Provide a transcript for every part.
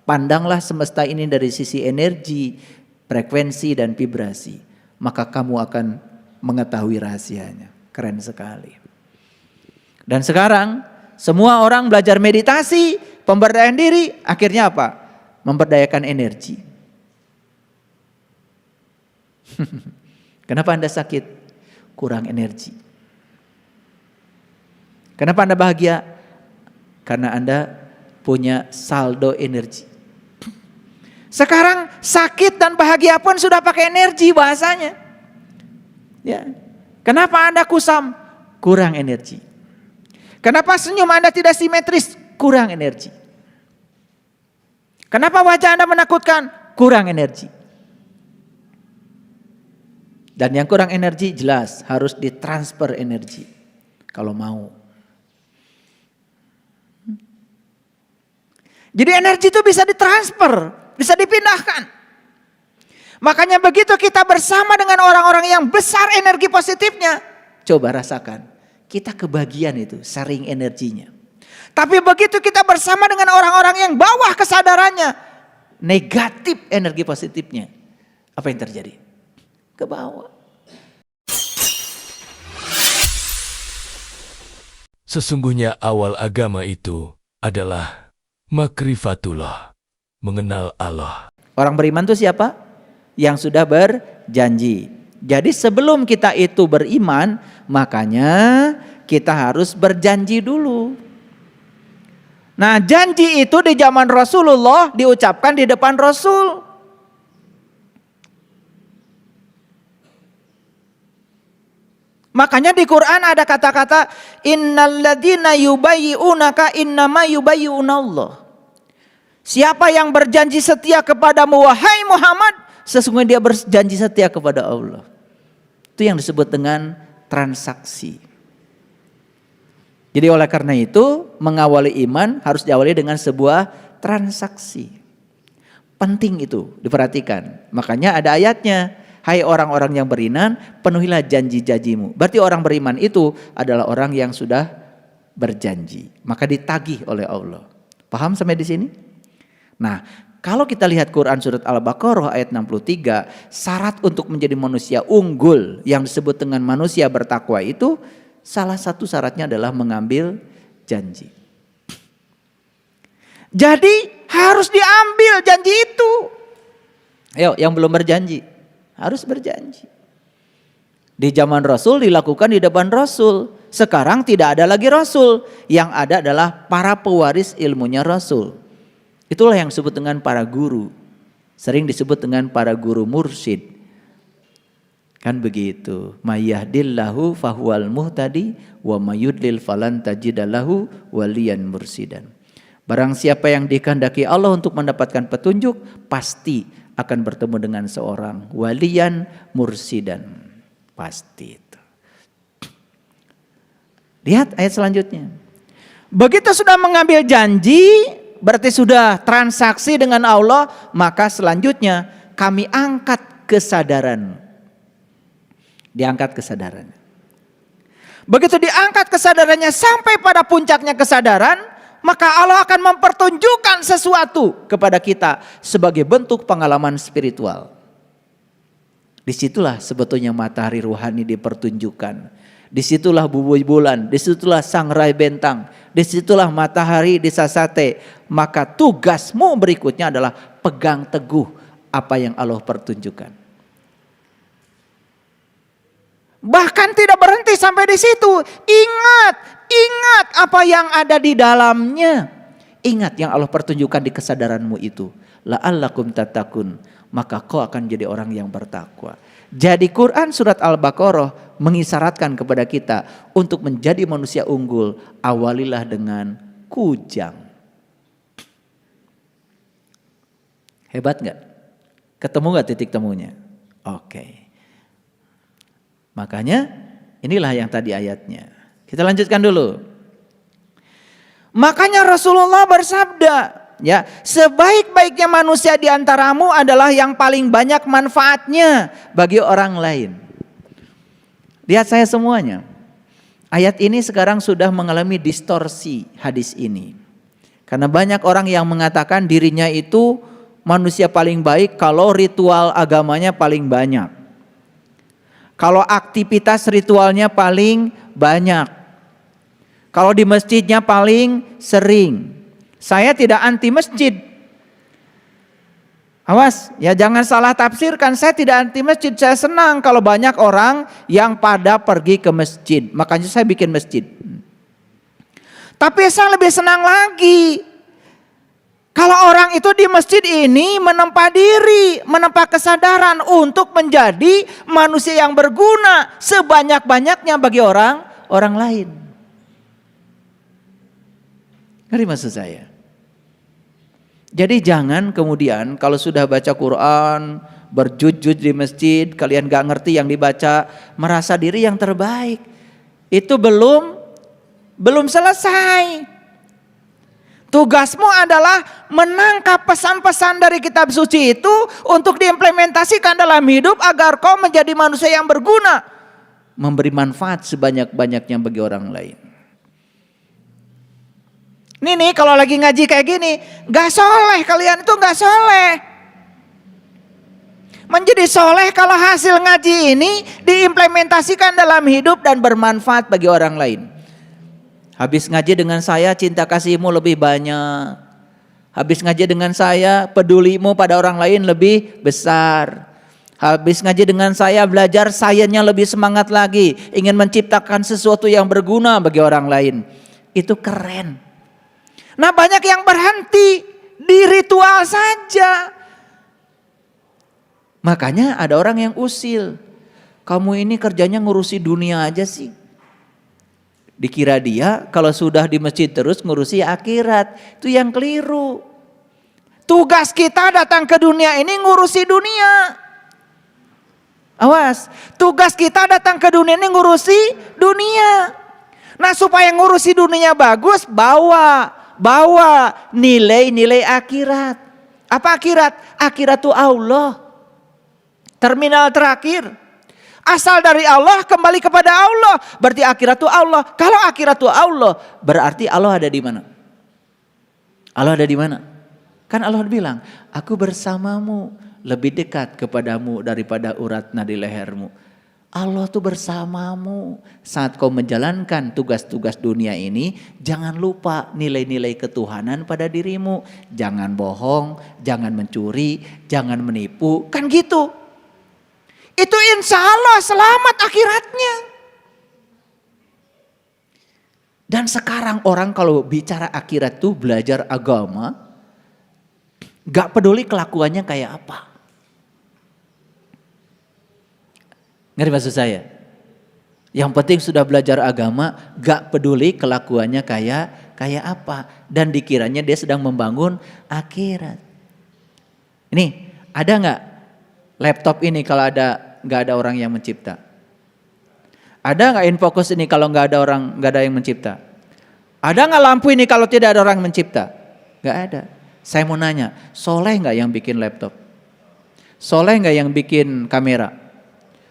Pandanglah semesta ini dari sisi energi, frekuensi dan vibrasi, maka kamu akan mengetahui rahasianya. Keren sekali. Dan sekarang semua orang belajar meditasi, pemberdayaan diri, akhirnya apa? Memberdayakan energi. Kenapa Anda sakit? Kurang energi. Kenapa Anda bahagia? Karena Anda punya saldo energi. Sekarang sakit dan bahagia pun sudah pakai energi bahasanya. Ya. Kenapa Anda kusam? Kurang energi. Kenapa senyum Anda tidak simetris? Kurang energi. Kenapa wajah Anda menakutkan? Kurang energi. Dan yang kurang energi jelas harus ditransfer energi kalau mau. Jadi energi itu bisa ditransfer, bisa dipindahkan. Makanya begitu kita bersama dengan orang-orang yang besar energi positifnya, coba rasakan, kita kebagian itu, sharing energinya. Tapi begitu kita bersama dengan orang-orang yang bawah kesadarannya, negatif energi positifnya, apa yang terjadi? Ke bawah. Sesungguhnya awal agama itu adalah makrifatullah, mengenal Allah. Orang beriman itu siapa? Yang sudah berjanji. Jadi sebelum kita itu beriman, makanya kita harus berjanji dulu. Nah, janji itu di zaman Rasulullah diucapkan di depan Rasul. Makanya di Quran ada kata-kata innalladzina yubayyi'unaka innama yubayyi'unallah. Siapa yang berjanji setia kepadamu wahai Muhammad, sesungguhnya dia berjanji setia kepada Allah. Itu yang disebut dengan transaksi. Jadi oleh karena itu mengawali iman harus diawali dengan sebuah transaksi. Penting itu diperhatikan. Makanya ada ayatnya. Hai orang-orang yang beriman, penuhilah janji-janjimu. Berarti orang beriman itu adalah orang yang sudah berjanji. Maka ditagih oleh Allah. Paham sampai di sini? Nah, kalau kita lihat Quran surat Al-Baqarah ayat 63, syarat untuk menjadi manusia unggul yang disebut dengan manusia bertakwa itu, salah satu syaratnya adalah mengambil janji. Jadi harus diambil janji itu. Ayo, yang belum berjanji. Harus berjanji. Di zaman Rasul dilakukan di depan Rasul. Sekarang tidak ada lagi Rasul. Yang ada adalah para pewaris ilmunya Rasul. Itulah yang disebut dengan para guru. Sering disebut dengan para guru mursyid. Kan begitu. Mayyahdillahu fahuwal muhtadi wa mayudlil falan tajidalahu waliyan mursidan. Barang siapa yang dikehendaki Allah untuk mendapatkan petunjuk, pasti akan bertemu dengan seorang waliyan mursidan. Pasti itu. Lihat ayat selanjutnya. Begitu sudah mengambil janji, berarti sudah transaksi dengan Allah, maka selanjutnya kami angkat kesadaran. Diangkat kesadaran. Begitu diangkat kesadarannya sampai pada puncaknya kesadaran, maka Allah akan mempertunjukkan sesuatu kepada kita sebagai bentuk pengalaman spiritual. Disitulah sebetulnya matahari ruhani dipertunjukkan. Disitulah bubuh bulan, disitulah sangrai bentang, disitulah matahari disasate. Maka tugasmu berikutnya adalah pegang teguh apa yang Allah pertunjukkan. Bahkan tidak berhenti sampai di situ. Ingat apa yang ada di dalamnya. Ingat yang Allah pertunjukkan di kesadaranmu itu. La'allakum tattaqun. Maka kau akan jadi orang yang bertakwa. Jadi Quran surat Al-Baqarah mengisyaratkan kepada kita untuk menjadi manusia unggul. Awalilah dengan kujang. Hebat gak? Ketemu gak titik temunya? Oke. Makanya inilah yang tadi ayatnya. Kita lanjutkan dulu. Makanya Rasulullah bersabda, ya, sebaik-baiknya manusia di antaramu adalah yang paling banyak manfaatnya bagi orang lain. Lihat saya semuanya. Ayat ini sekarang sudah mengalami distorsi hadis ini. Karena banyak orang yang mengatakan dirinya itu manusia paling baik kalau ritual agamanya paling banyak. Kalau aktivitas ritualnya paling banyak. Kalau di masjidnya paling sering. Saya tidak anti masjid. Awas, ya jangan salah tafsirkan. Saya tidak anti masjid. Saya senang kalau banyak orang yang pada pergi ke masjid. Makanya saya bikin masjid. Tapi saya lebih senang lagi kalau orang itu di masjid ini menempa diri, menempa kesadaran untuk menjadi manusia yang berguna sebanyak-banyaknya bagi orang lain. Ngerti maksud saya? Jadi jangan kemudian kalau sudah baca Quran, berjujud di masjid, kalian gak ngerti yang dibaca, merasa diri yang terbaik. Itu belum selesai. Tugasmu adalah menangkap pesan-pesan dari kitab suci itu untuk diimplementasikan dalam hidup agar kau menjadi manusia yang berguna, memberi manfaat sebanyak-banyaknya bagi orang lain. Nih kalau lagi ngaji kayak gini, gak soleh, kalian itu gak soleh. Menjadi soleh kalau hasil ngaji ini diimplementasikan dalam hidup dan bermanfaat bagi orang lain. Habis ngaji dengan saya, cinta kasihmu lebih banyak. Habis ngaji dengan saya, pedulimu pada orang lain lebih besar. Habis ngaji dengan saya, belajar sainsnya lebih semangat lagi. Ingin menciptakan sesuatu yang berguna bagi orang lain. Itu keren. Nah banyak yang berhenti di ritual saja. Makanya ada orang yang usil. Kamu ini kerjanya ngurusi dunia aja sih. Dikira dia kalau sudah di masjid terus ngurusi akhirat. Itu yang keliru. Tugas kita datang ke dunia ini ngurusi dunia. Awas, tugas kita datang ke dunia ini ngurusi dunia. Nah supaya ngurusi dunia bagus, bawa nilai-nilai akhirat. Apa akhirat? Akhirat itu Allah. Terminal terakhir. Asal dari Allah kembali kepada Allah. Berarti akhirat itu Allah. Kalau akhirat itu Allah, berarti Allah ada di mana? Allah ada di mana? Kan Allah bilang, aku bersamamu, lebih dekat kepadamu daripada urat nadi lehermu. Allah tuh bersamamu. Saat kau menjalankan tugas-tugas dunia ini, jangan lupa nilai-nilai ketuhanan pada dirimu. Jangan bohong, jangan mencuri, jangan menipu. Kan gitu. Itu insya Allah selamat akhiratnya. Dan sekarang orang kalau bicara akhirat tuh belajar agama, gak peduli kelakuannya kayak apa. Ngerti maksud saya? Yang penting sudah belajar agama, gak peduli kelakuannya kayak apa. Dan dikiranya dia sedang membangun akhirat. Ini ada gak laptop ini kalau nggak ada orang yang mencipta? Ada nggak infocus ini kalau nggak ada yang mencipta? Ada nggak lampu ini kalau tidak ada orang mencipta? Nggak ada. Saya mau nanya, soleh nggak yang bikin laptop? Soleh nggak yang bikin kamera?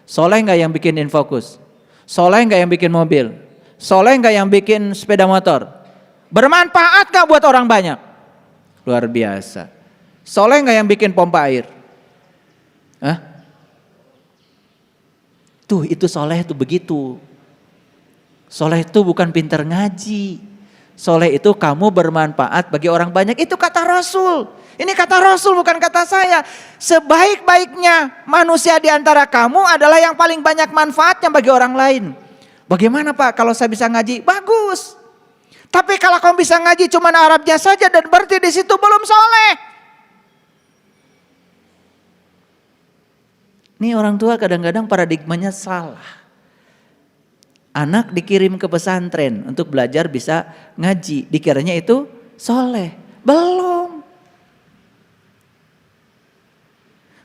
Soleh nggak yang bikin infocus? Soleh nggak yang bikin mobil? Soleh nggak yang bikin sepeda motor? Bermanfaat nggak buat orang banyak? Luar biasa. Soleh nggak yang bikin pompa air? Hah? Tuh itu soleh tuh begitu. Soleh itu bukan pintar ngaji. Soleh itu kamu bermanfaat bagi orang banyak. Itu kata Rasul. Ini kata Rasul bukan kata saya. Sebaik-baiknya manusia di antara kamu adalah yang paling banyak manfaatnya bagi orang lain. Bagaimana Pak kalau saya bisa ngaji? Bagus. Tapi kalau kamu bisa ngaji cuma Arabnya saja dan berarti di situ belum soleh. Ini orang tua kadang-kadang paradigmanya salah. Anak dikirim ke pesantren untuk belajar bisa ngaji. Dikiranya itu soleh. Belum.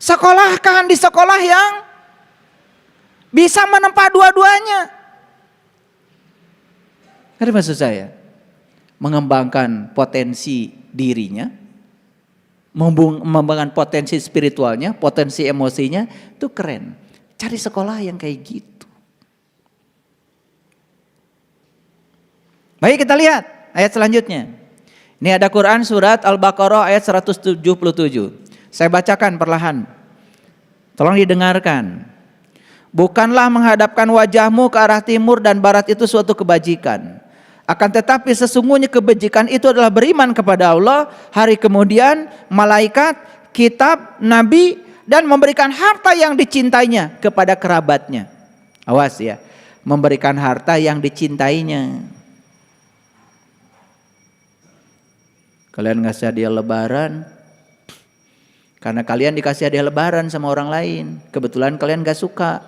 Sekolahkan di sekolah yang bisa menempa dua-duanya. Ngerti maksud saya? Mengembangkan potensi dirinya, mengembangkan potensi spiritualnya, potensi emosinya, itu keren. Cari sekolah yang kayak gitu. Baik, kita lihat ayat selanjutnya. Ini ada Quran surat Al-Baqarah ayat 177. Saya bacakan perlahan. Tolong didengarkan. Bukanlah menghadapkan wajahmu ke arah timur dan barat itu suatu kebajikan. Akan tetapi sesungguhnya kebajikan itu adalah beriman kepada Allah, hari kemudian, malaikat, kitab, nabi, dan memberikan harta yang dicintainya kepada kerabatnya. Awas ya, memberikan harta yang dicintainya. Kalian ngasih hadiah lebaran karena kalian dikasih hadiah lebaran sama orang lain. Kebetulan kalian gak suka.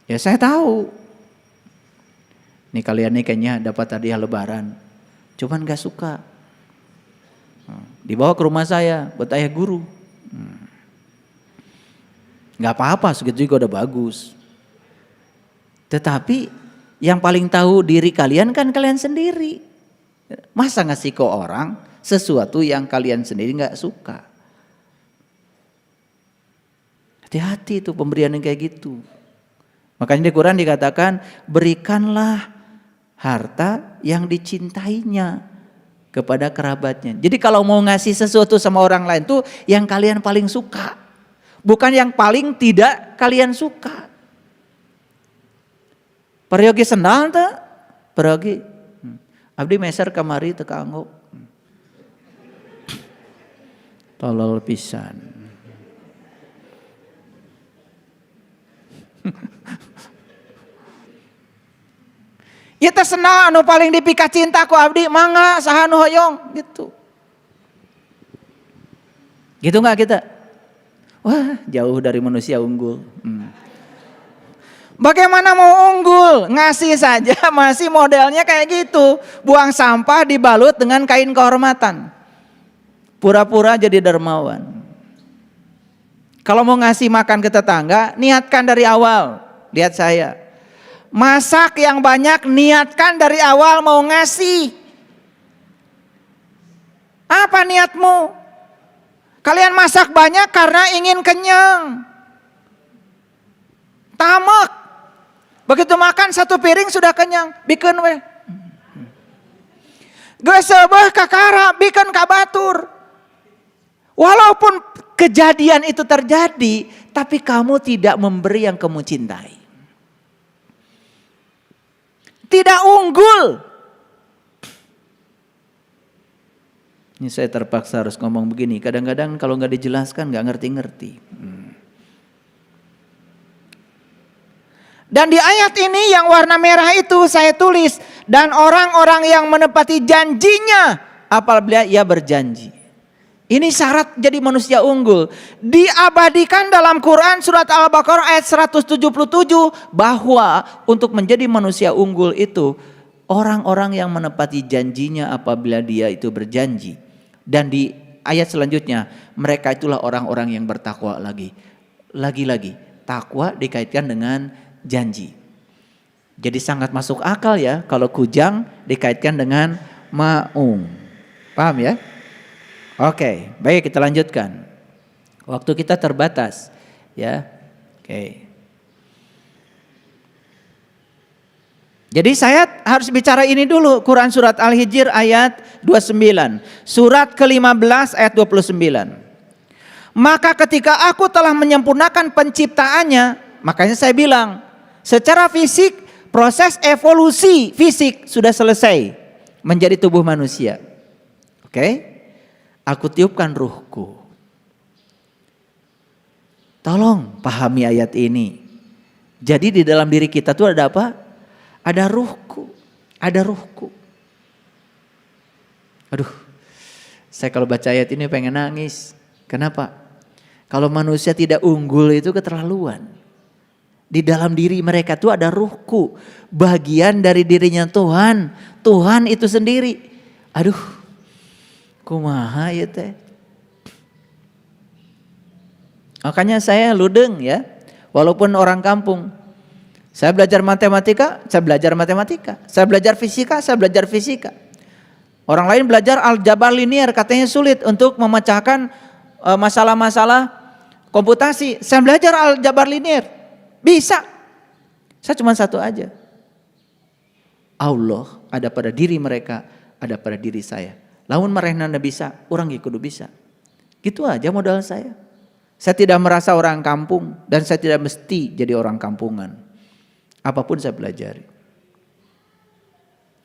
Ya saya tahu. Nih kalian nih kayaknya dapat hadiah lebaran. Cuman gak suka. Dibawa ke rumah saya buat ayah guru. Gak apa-apa, segitu juga udah bagus. Tetapi yang paling tahu diri kalian kan kalian sendiri. Masa ngasih ke orang sesuatu yang kalian sendiri gak suka? Hati-hati tuh pemberian yang kayak gitu. Makanya di Quran dikatakan berikanlah harta yang dicintainya kepada kerabatnya. Jadi kalau mau ngasih sesuatu sama orang lain tuh yang kalian paling suka. Bukan yang paling tidak kalian suka. Peryogi sendal tak? Peryogi. Abdi meser kamari teu kaanggo. Tolol pisan. Ieu teh sendal anu paling dipika cinta ku abdi, mangga saha nu hoyong gitu. Gitu enggak kita? Wah, jauh dari manusia unggul. Bagaimana mau unggul? Ngasih saja masih modelnya kayak gitu. Buang sampah dibalut dengan kain kehormatan. Pura-pura jadi dermawan. Kalau mau ngasih makan ke tetangga, niatkan dari awal. Lihat saya. Masak yang banyak, niatkan dari awal mau ngasih. Apa niatmu? Kalian masak banyak karena ingin kenyang. Tamak. Begitu makan satu piring sudah kenyang, bikin weh. Geus seubeuh kakara, bikin kabatur. Walaupun kejadian itu terjadi, tapi kamu tidak memberi yang kamu cintai. Tidak unggul. Ini saya terpaksa harus ngomong begini. Kadang-kadang kalau nggak dijelaskan nggak ngerti-ngerti. Dan di ayat ini yang warna merah itu saya tulis. Dan orang-orang yang menepati janjinya apabila ia berjanji. Ini syarat jadi manusia unggul. Diabadikan dalam Quran surat Al-Baqarah ayat 177. Bahwa untuk menjadi manusia unggul itu. Orang-orang yang menepati janjinya apabila dia itu berjanji. Dan di ayat selanjutnya. Mereka itulah orang-orang yang bertakwa lagi. Lagi-lagi takwa dikaitkan dengan janji. Jadi sangat masuk akal ya kalau kujang dikaitkan dengan maung. Paham ya? Oke, baik kita lanjutkan. Waktu kita terbatas ya. Oke. Jadi saya harus bicara ini dulu. Quran surat Al-Hijr ayat 29. Surat ke-15 ayat 29. Maka ketika aku telah menyempurnakan penciptaannya, makanya saya bilang, secara fisik proses evolusi fisik sudah selesai menjadi tubuh manusia. Oke? Aku tiupkan ruhku. Tolong pahami ayat ini. Jadi di dalam diri kita tuh ada apa? Ada ruhku. Ada ruhku. Aduh, saya kalau baca ayat ini pengen nangis. Kenapa? Kalau manusia tidak unggul itu keterlaluan. Di dalam diri mereka tuh ada ruhku. Bagian dari dirinya Tuhan. Tuhan itu sendiri. Aduh, kumaha ya teh. Makanya saya ludeng ya. Walaupun orang kampung. Saya belajar matematika, saya belajar matematika. Saya belajar fisika, saya belajar fisika. Orang lain belajar aljabar linier, katanya sulit untuk memecahkan masalah-masalah komputasi. Saya belajar aljabar linier. Bisa. Saya cuma satu aja. Allah ada pada diri mereka, ada pada diri saya. Lamun marehna bisa, orang kudu bisa. Gitu aja modal saya. Saya tidak merasa orang kampung dan saya tidak mesti jadi orang kampungan. Apapun saya pelajari.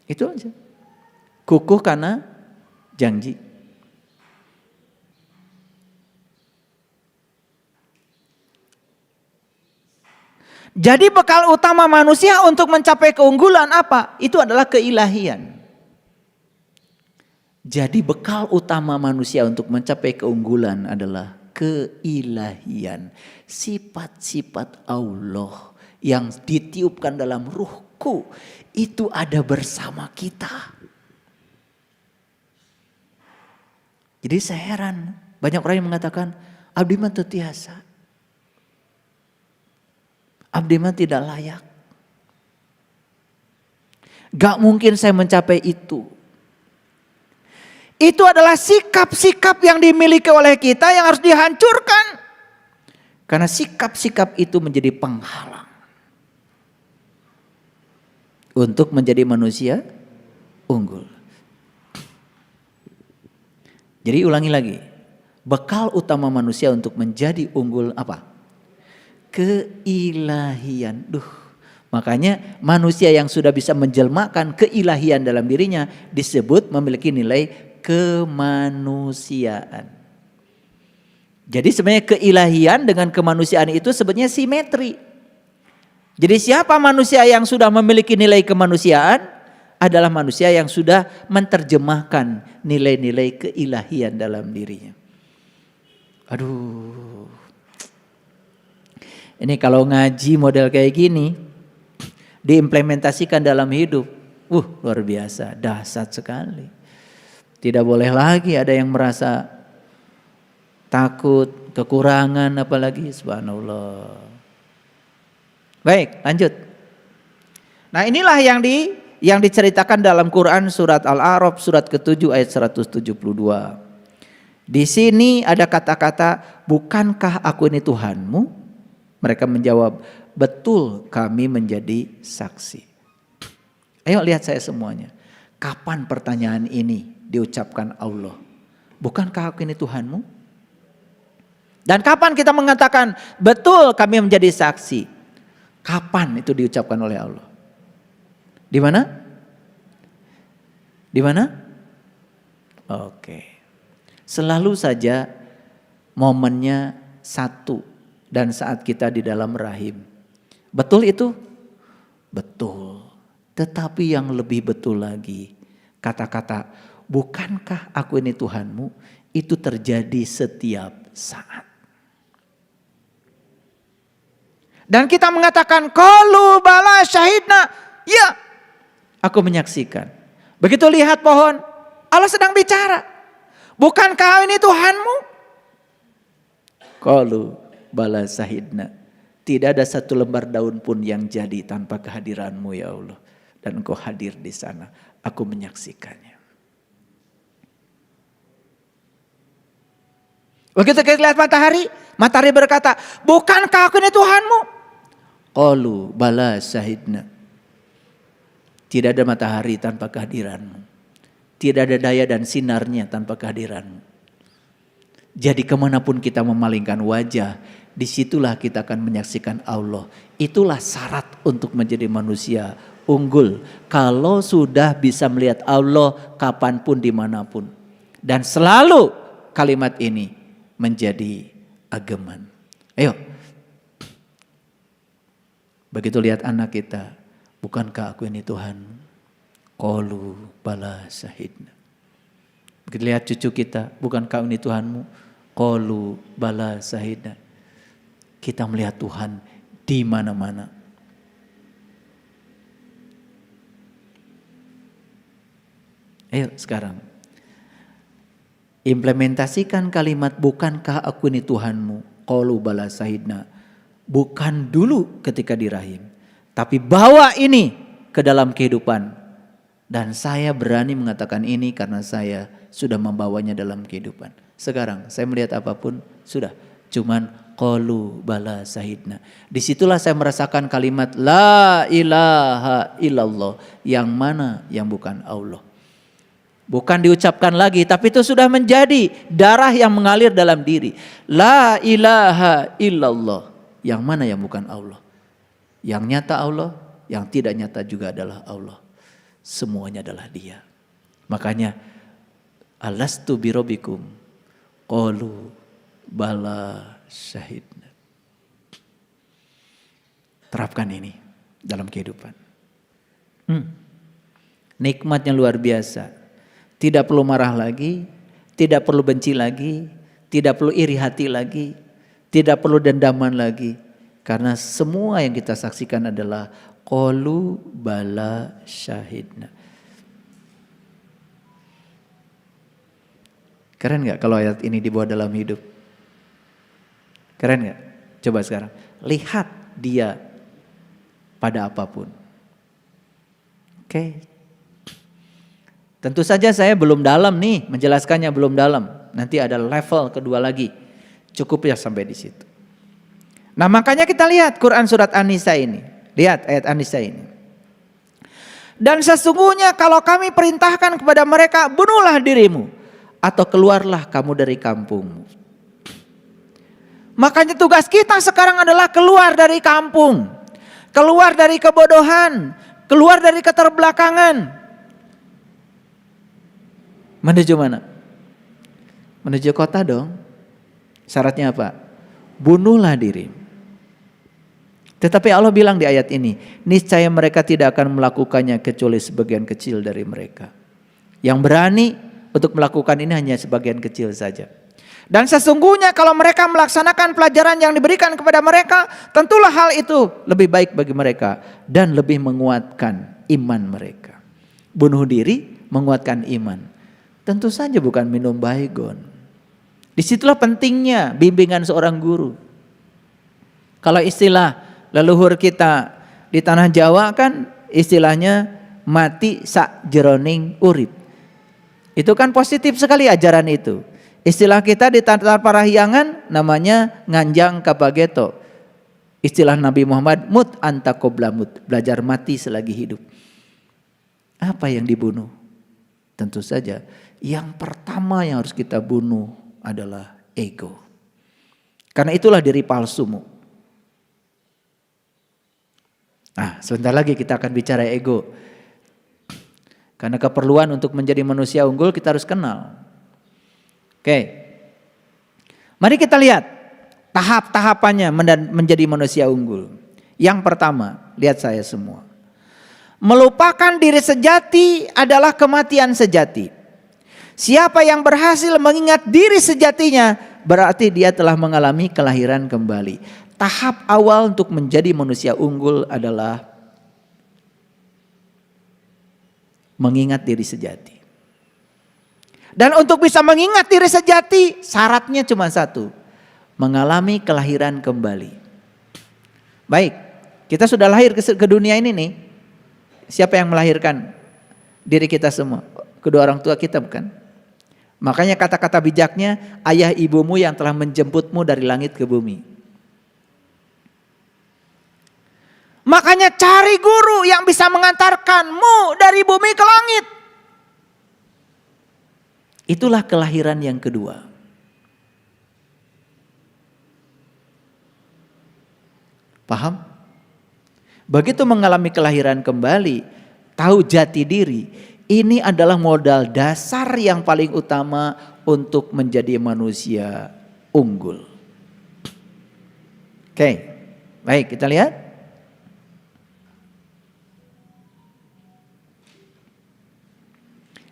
Itu aja. Kukuh karena janji. Jadi bekal utama manusia untuk mencapai keunggulan apa? Itu adalah keilahian. Jadi bekal utama manusia untuk mencapai keunggulan adalah keilahian. Sifat-sifat Allah yang ditiupkan dalam ruhku itu ada bersama kita. Jadi saya heran, banyak orang yang mengatakan abdi mah teu tiasa. Abdi mah tidak layak. Gak mungkin saya mencapai itu. Itu adalah sikap-sikap yang dimiliki oleh kita yang harus dihancurkan. Karena sikap-sikap itu menjadi penghalang. Untuk menjadi manusia unggul. Jadi ulangi lagi. Bekal utama manusia untuk menjadi unggul apa? Keilahian. Makanya manusia yang sudah bisa menjelmakan keilahian dalam dirinya disebut memiliki nilai kemanusiaan. Jadi sebenarnya keilahian dengan kemanusiaan itu sebenarnya simetri. Jadi siapa manusia yang sudah memiliki nilai kemanusiaan adalah manusia yang sudah menerjemahkan nilai-nilai keilahian dalam dirinya. Aduh. Ini kalau ngaji model kayak gini diimplementasikan dalam hidup. Luar biasa, dahsyat sekali. Tidak boleh lagi ada yang merasa takut, kekurangan apalagi, subhanallah. Baik, lanjut. Nah, inilah yang diceritakan dalam Quran surat Al-A'raf surat ke-7 ayat 172. Di sini ada kata-kata, bukankah aku ini Tuhanmu? Mereka menjawab, betul kami menjadi saksi. Ayo lihat saya semuanya. Kapan pertanyaan ini diucapkan Allah? Bukankah aku ini Tuhanmu? Dan kapan kita mengatakan betul kami menjadi saksi? Kapan itu diucapkan oleh Allah? Di mana? Di mana? Oke. Selalu saja momennya satu dan saat kita di dalam rahim. Betul itu? Betul. Tetapi yang lebih betul lagi, kata-kata bukankah aku ini Tuhanmu, itu terjadi setiap saat. Dan kita mengatakan qalu bala syahidna, ya aku menyaksikan. Begitu lihat pohon, Allah sedang bicara. Bukankah ini Tuhanmu? Qalu bala syahidna. Tidak ada satu lembar daun pun yang jadi tanpa kehadiranmu ya Allah. Dan engkau hadir di sana, aku menyaksikannya. Begitu kita lihat matahari, matahari berkata, bukankah aku ini Tuhanmu? Qalu bala syahidna. Tidak ada matahari tanpa kehadiranmu. Tidak ada daya dan sinarnya tanpa kehadiranmu. Jadi kemanapun kita memalingkan wajah, disitulah kita akan menyaksikan Allah. Itulah syarat untuk menjadi manusia unggul. Kalau sudah bisa melihat Allah kapanpun dimanapun. Dan selalu kalimat ini menjadi ageman. Ayo. Begitu lihat anak kita. Bukankah aku ini Tuhan? Qalu bala syahidna. Begitu lihat cucu kita. Bukankah ini Tuhanmu? Qalu bala syahidna. Kita melihat Tuhan di mana-mana. Ayo sekarang. Implementasikan kalimat bukankah aku ini Tuhanmu. Qalu bala syahidna. Bukan dulu ketika di rahim. Tapi bawa ini ke dalam kehidupan. Dan saya berani mengatakan ini karena saya sudah membawanya dalam kehidupan. Sekarang saya melihat apapun sudah. Cuman Qalu bala syahidna. Disitulah saya merasakan kalimat la ilaha illallah, yang mana yang bukan Allah. Bukan diucapkan lagi, tapi itu sudah menjadi darah yang mengalir dalam diri. La ilaha illallah, yang mana yang bukan Allah. Yang nyata Allah, yang tidak nyata juga adalah Allah. Semuanya adalah Dia. Makanya alastu birabbikum qalu bala syahidna. Terapkan ini dalam kehidupan. Nikmatnya luar biasa. Tidak perlu marah lagi, tidak perlu benci lagi, tidak perlu iri hati lagi, tidak perlu dendaman lagi. Karena semua yang kita saksikan adalah qalu bala syahidna. Keren gak kalau ayat ini dibawa dalam hidup? Keren gak? Coba sekarang. Lihat Dia pada apapun. Oke. Tentu saja saya belum dalam nih, menjelaskannya belum dalam. Nanti ada level kedua lagi. Cukup ya sampai di situ. Nah makanya kita lihat Quran surat An-Nisa ini. Lihat ayat An-Nisa ini. Dan sesungguhnya kalau kami perintahkan kepada mereka, bunuhlah dirimu atau keluarlah kamu dari kampungmu. Makanya tugas kita sekarang adalah keluar dari kampung. Keluar dari kebodohan. Keluar dari keterbelakangan. Menuju mana? Menuju kota dong. Syaratnya apa? Bunuhlah diri. Tetapi Allah bilang di ayat ini, niscaya mereka tidak akan melakukannya kecuali sebagian kecil dari mereka. Yang berani untuk melakukan ini hanya sebagian kecil saja. Dan sesungguhnya kalau mereka melaksanakan pelajaran yang diberikan kepada mereka, tentulah hal itu lebih baik bagi mereka dan lebih menguatkan iman mereka. Bunuh diri menguatkan iman. Tentu saja bukan minum baygon. Disitulah pentingnya bimbingan seorang guru. Kalau istilah leluhur kita di tanah Jawa kan istilahnya mati sak jeroning urip. Itu kan positif sekali ajaran itu. Istilah kita di Tatar Parahyangan namanya nganjang kabageto. Istilah Nabi Muhammad mut anta qobla mut, belajar mati selagi hidup. Apa yang dibunuh? Tentu saja yang pertama yang harus kita bunuh adalah ego. Karena itulah diri palsumu. Nah, sebentar lagi kita akan bicara ego. Karena keperluan untuk menjadi manusia unggul kita harus kenal. Oke. Mari kita lihat tahap-tahapannya menjadi manusia unggul. Yang pertama, lihat saya semua. Melupakan diri sejati adalah kematian sejati. Siapa yang berhasil mengingat diri sejatinya, berarti dia telah mengalami kelahiran kembali. Tahap awal untuk menjadi manusia unggul adalah mengingat diri sejati. Dan untuk bisa mengingat diri sejati, syaratnya cuma satu. Mengalami kelahiran kembali. Baik, kita sudah lahir ke dunia ini nih. Siapa yang melahirkan diri kita semua? Kedua orang tua kita bukan? Makanya kata-kata bijaknya, ayah ibumu yang telah menjemputmu dari langit ke bumi. Makanya cari guru yang bisa mengantarkanmu dari bumi ke langit. Itulah kelahiran yang kedua. Paham? Begitu mengalami kelahiran kembali, tahu jati diri, ini adalah modal dasar yang paling utama untuk menjadi manusia unggul. Oke, baik kita lihat.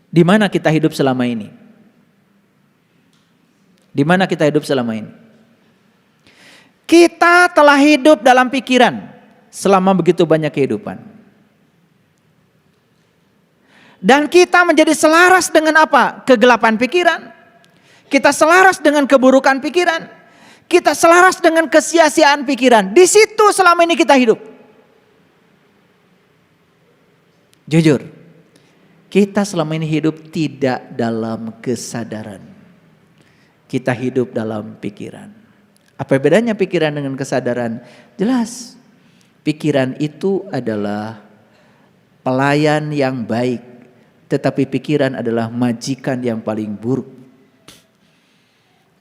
Di mana kita hidup selama ini? Di mana kita hidup selama ini? Kita telah hidup dalam pikiran selama begitu banyak kehidupan. Dan kita menjadi selaras dengan apa? Kegelapan pikiran. Kita selaras dengan keburukan pikiran. Kita selaras dengan kesia-siaan pikiran. Di situ selama ini kita hidup. Jujur, kita selama ini hidup tidak dalam kesadaran. Kita hidup dalam pikiran. Apa bedanya pikiran dengan kesadaran? Jelas. Pikiran itu adalah pelayan yang baik, tetapi pikiran adalah majikan yang paling buruk.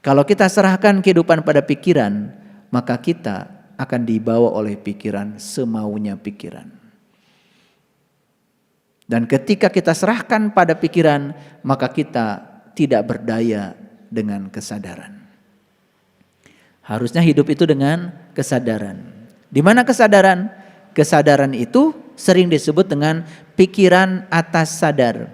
Kalau kita serahkan kehidupan pada pikiran, maka kita akan dibawa oleh pikiran semaunya pikiran. Dan ketika kita serahkan pada pikiran, maka kita tidak berdaya dengan kesadaran. Harusnya hidup itu dengan kesadaran. Di mana kesadaran? Kesadaran itu sering disebut dengan pikiran atas sadar.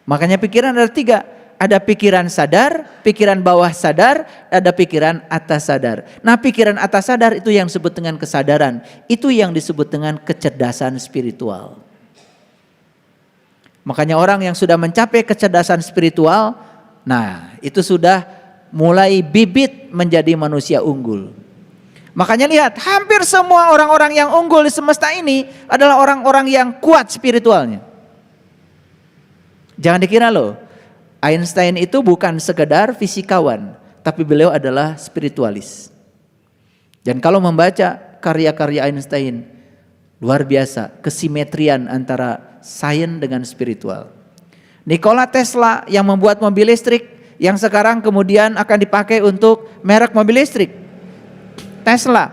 Makanya pikiran ada 3. Ada pikiran sadar, pikiran bawah sadar, ada pikiran atas sadar. Nah, pikiran atas sadar itu yang disebut dengan kesadaran. Itu yang disebut dengan kecerdasan spiritual. Makanya orang yang sudah mencapai kecerdasan spiritual, nah itu sudah mulai bibit menjadi manusia unggul. Makanya lihat, hampir semua orang-orang yang unggul di semesta ini adalah orang-orang yang kuat spiritualnya. Jangan dikira loh, Einstein itu bukan sekedar fisikawan, tapi beliau adalah spiritualis. Dan kalau membaca karya-karya Einstein, luar biasa kesimetrian antara sains dengan spiritual. Nikola Tesla yang membuat mobil listrik, yang sekarang kemudian akan dipakai untuk merek mobil listrik, Tesla.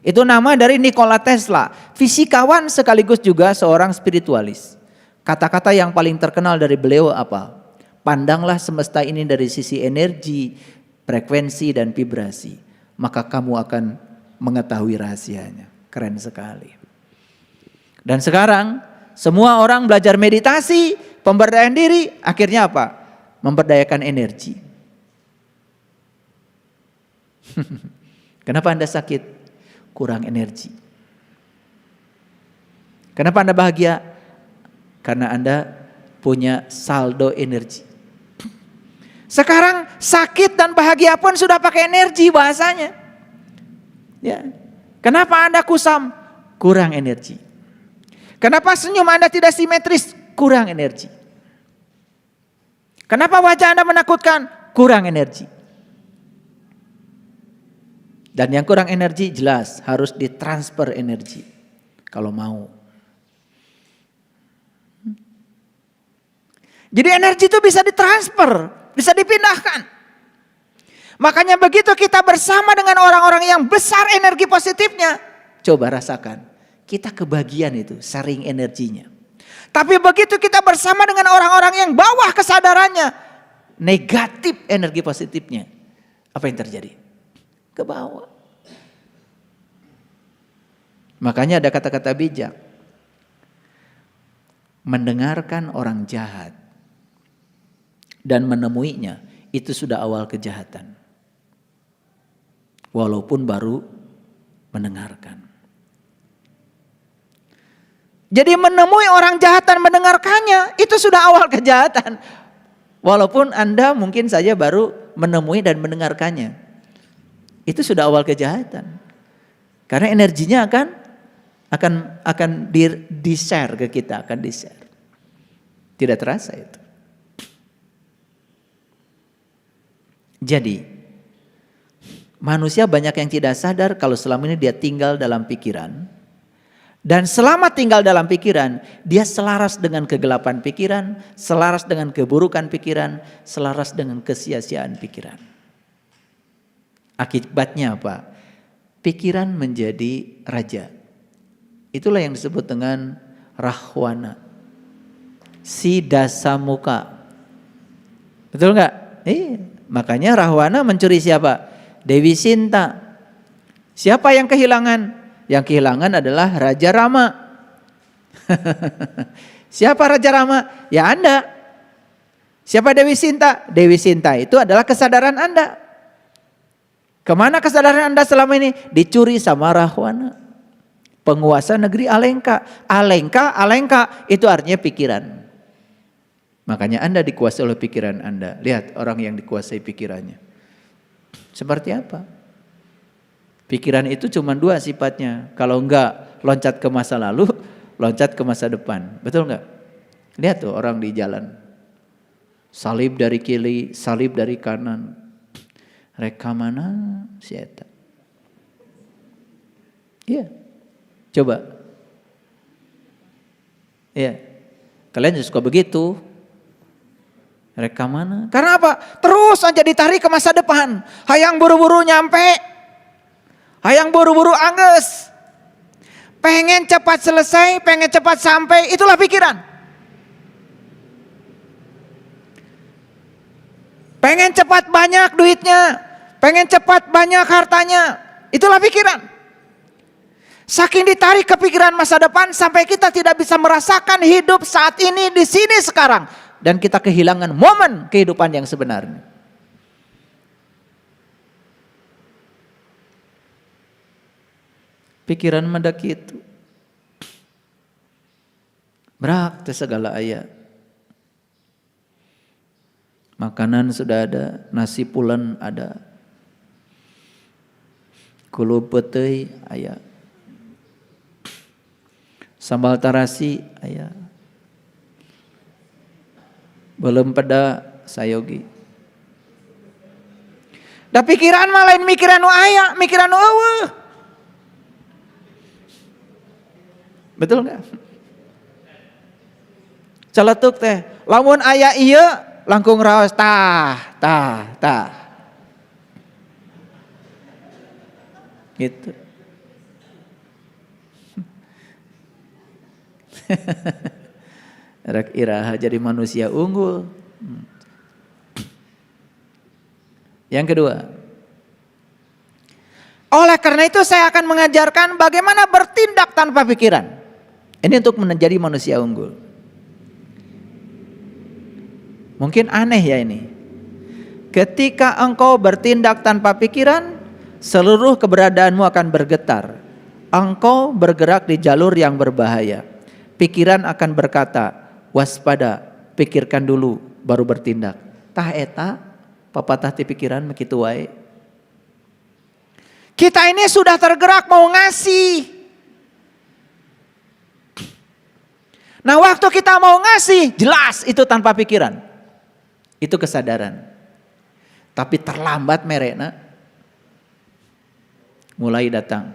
Itu nama dari Nikola Tesla, fisikawan sekaligus juga seorang spiritualis. Kata-kata yang paling terkenal dari beliau apa? Pandanglah semesta ini dari sisi energi, frekuensi dan vibrasi, maka kamu akan mengetahui rahasianya. Keren sekali. Dan sekarang semua orang belajar meditasi, pemberdayaan diri, akhirnya apa? Memberdayakan energi. Kenapa Anda sakit? Kurang energi. Kenapa Anda bahagia? Karena Anda punya saldo energi. Sekarang sakit dan bahagia pun sudah pakai energi bahasanya. Ya. Kenapa Anda kusam? Kurang energi. Kenapa senyum Anda tidak simetris? Kurang energi. Kenapa wajah Anda menakutkan? Kurang energi. Dan yang kurang energi jelas harus ditransfer energi. Kalau mau. Jadi energi itu bisa ditransfer, bisa dipindahkan. Makanya begitu kita bersama dengan orang-orang yang besar energi positifnya, coba rasakan. Kita kebagian itu, sharing energinya. Tapi begitu kita bersama dengan orang-orang yang bawah kesadarannya, negatif energi positifnya, apa yang terjadi? Ke bawah. Makanya ada kata-kata bijak. Mendengarkan orang jahat dan menemuinya, itu sudah awal kejahatan. Walaupun baru mendengarkan. Jadi menemui orang jahat dan mendengarkannya, itu sudah awal kejahatan. Walaupun Anda mungkin saja baru menemui dan mendengarkannya. Itu sudah awal kejahatan. Karena energinya akan di-share ke kita, akan di-share. Tidak terasa itu. Jadi, manusia banyak yang tidak sadar kalau selama ini dia tinggal dalam pikiran. Dan selama tinggal dalam pikiran, dia selaras dengan kegelapan pikiran, selaras dengan keburukan pikiran, selaras dengan kesia-siaan pikiran. Akibatnya apa? Pikiran menjadi raja. Itulah yang disebut dengan rahwana. Si dasamuka. Betul nggak? Makanya rahwana mencuri siapa? Dewi Sinta. Siapa yang kehilangan? Yang kehilangan adalah Raja Rama. Siapa Raja Rama? Ya Anda. Siapa Dewi Sinta? Dewi Sinta itu adalah kesadaran Anda. Kemana kesadaran Anda selama ini? Dicuri sama Rahwana. Penguasa negeri Alengka. Alengka itu artinya pikiran. Makanya Anda dikuasai oleh pikiran Anda. Lihat orang yang dikuasai pikirannya. Seperti apa? Pikiran itu cuma dua sifatnya. Kalau enggak loncat ke masa lalu, loncat ke masa depan. Betul enggak? Lihat tuh orang di jalan. Salib dari kiri, salib dari kanan. Reka mana si eta? Iya. Coba. Iya. Kalian suka begitu. Reka mana? Karena apa? Terus aja ditarik ke masa depan. Hayang buru-buru nyampe. Hayang buru-buru angges. Pengen cepat selesai, pengen cepat sampai, itulah pikiran. Pengen cepat banyak duitnya, pengen cepat banyak hartanya, itulah pikiran. Saking ditarik ke pikiran masa depan sampai kita tidak bisa merasakan hidup saat ini di sini sekarang. Dan kita kehilangan momen kehidupan yang sebenarnya. Pikiran mendak itu. Berak teh segala aya. Makanan sudah ada, nasi pulen ada. Kulup peteuy aya. Sambal tarasi aya. Belum peda sayogi. Da pikiran mah lain mikiran nu aya, mikiran nu eueuh. Betul enggak? Celetuk teh, lamun aya ieu langkung raos tah. Gitu. Rek iraha jadi manusia unggul. Yang kedua, oleh karena itu saya akan mengajarkan bagaimana bertindak tanpa pikiran. Ini untuk menjadi manusia unggul. Mungkin aneh ya ini. Ketika engkau bertindak tanpa pikiran, seluruh keberadaanmu akan bergetar. Engkau bergerak di jalur yang berbahaya. Pikiran akan berkata, waspada, pikirkan dulu baru bertindak. Tah eta papatah ti pikiran begitu wae. Kita ini sudah tergerak mau ngasih. Nah waktu kita mau ngasih, jelas itu tanpa pikiran. Itu kesadaran. Tapi terlambat merena. Mulai datang.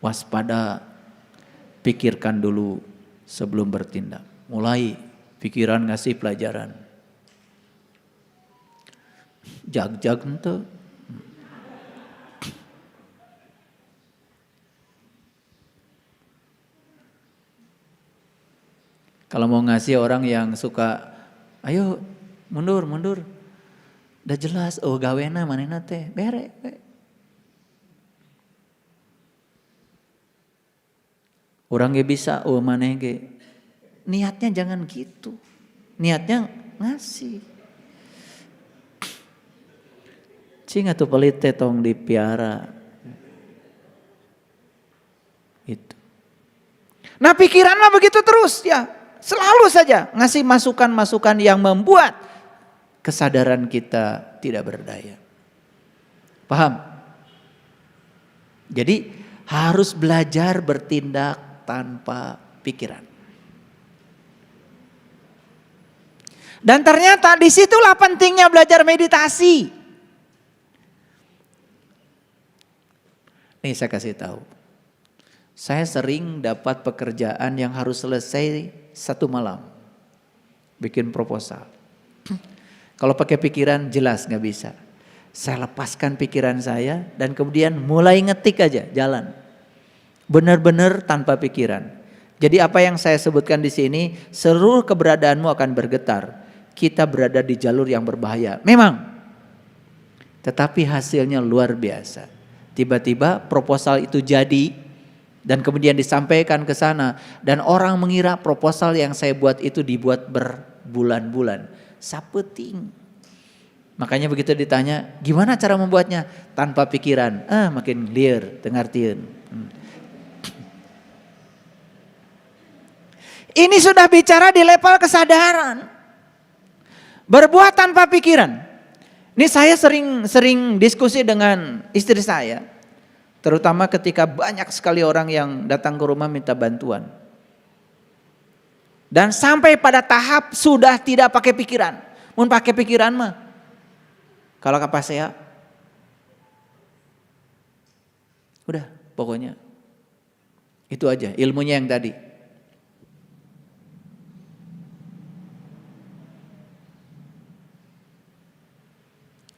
Waspada, pikirkan dulu sebelum bertindak. Mulai pikiran ngasih pelajaran. Jag-jag ente. Kalau mau ngasih orang yang suka, ayo mundur. Udah jelas, oh gawena manehna teh, bere. Orang gak bisa, oh maneh ge. Niatnya jangan gitu. Niatnya ngasih. Cing atuh pelit teh tong dipiara. Itu. Nah pikiran mah begitu terus ya. Selalu saja ngasih masukan-masukan yang membuat kesadaran kita tidak berdaya. Paham? Jadi harus belajar bertindak tanpa pikiran. Dan ternyata disitulah pentingnya belajar meditasi. Nih saya kasih tahu. Saya sering dapat pekerjaan yang harus selesai 1 malam. Bikin proposal. Kalau pakai pikiran jelas gak bisa. Saya lepaskan pikiran saya dan kemudian mulai ngetik aja jalan. Benar-benar tanpa pikiran. Jadi apa yang saya sebutkan di sini, seluruh keberadaanmu akan bergetar. Kita berada di jalur yang berbahaya. Memang. Tetapi hasilnya luar biasa. Tiba-tiba proposal itu jadi. Dan kemudian disampaikan ke sana. Dan orang mengira proposal yang saya buat itu dibuat berbulan-bulan. Sapeting. Makanya begitu ditanya, gimana cara membuatnya? Tanpa pikiran. Makin clear, dengartiin. Ini sudah bicara di level kesadaran. Berbuat tanpa pikiran. Ini saya sering diskusi dengan istri saya. Terutama ketika banyak sekali orang yang datang ke rumah minta bantuan. Dan sampai pada tahap sudah tidak pakai pikiran. Mun pakai pikiran mah. Kalau kata saya, Udah, pokoknya. Itu aja ilmunya yang tadi.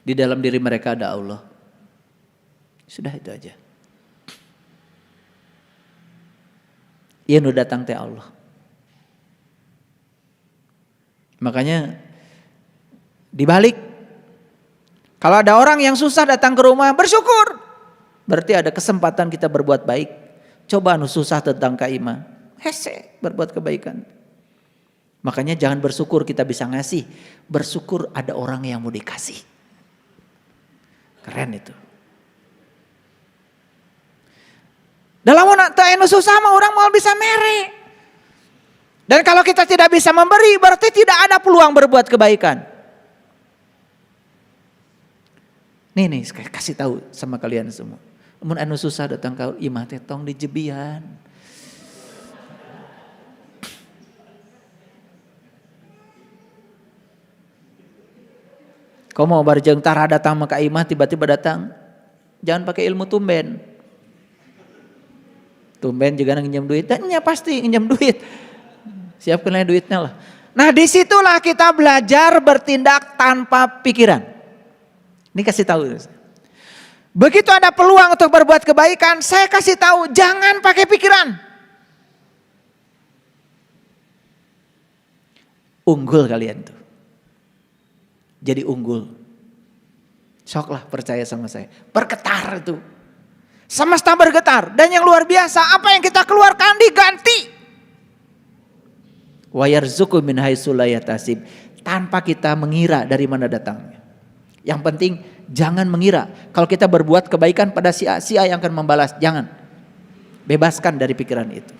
Di dalam diri mereka ada Allah. Sudah itu aja. Iya nu datang teh Allah. Makanya dibalik. Kalau ada orang yang susah datang ke rumah, bersyukur. Berarti ada kesempatan kita berbuat baik. Coba anu susah tentang Kak Ima. Hese berbuat kebaikan. Makanya jangan bersyukur kita bisa ngasih. Bersyukur ada orang yang mau dikasih. Keren itu. Dalam anu susah mah orang mau bisa mere. Dan kalau kita tidak bisa memberi berarti tidak ada peluang berbuat kebaikan. Nih kasih tahu sama kalian semua. Mun anu susah datang ka imah teh tong dijebian. Kau mau barjeng tara datang maka imah tiba-tiba datang. Jangan pakai ilmu tumben. Tumben juga nginjem duit. Dan ya pasti nginjem duit. Siapkan duitnya lah. Nah disitulah kita belajar bertindak tanpa pikiran. Ini kasih tahu. Begitu ada peluang untuk berbuat kebaikan, saya kasih tahu jangan pakai pikiran. Unggul kalian tuh. Jadi unggul. Soklah percaya sama saya. Bergetar itu. Semesta bergetar. Dan yang luar biasa apa yang kita keluarkan diganti. Wa yarzuqu min haitsu la yahtasib. Tanpa kita mengira dari mana datangnya. Yang penting jangan mengira. Kalau kita berbuat kebaikan pada si A yang akan membalas. Jangan. Bebaskan dari pikiran itu.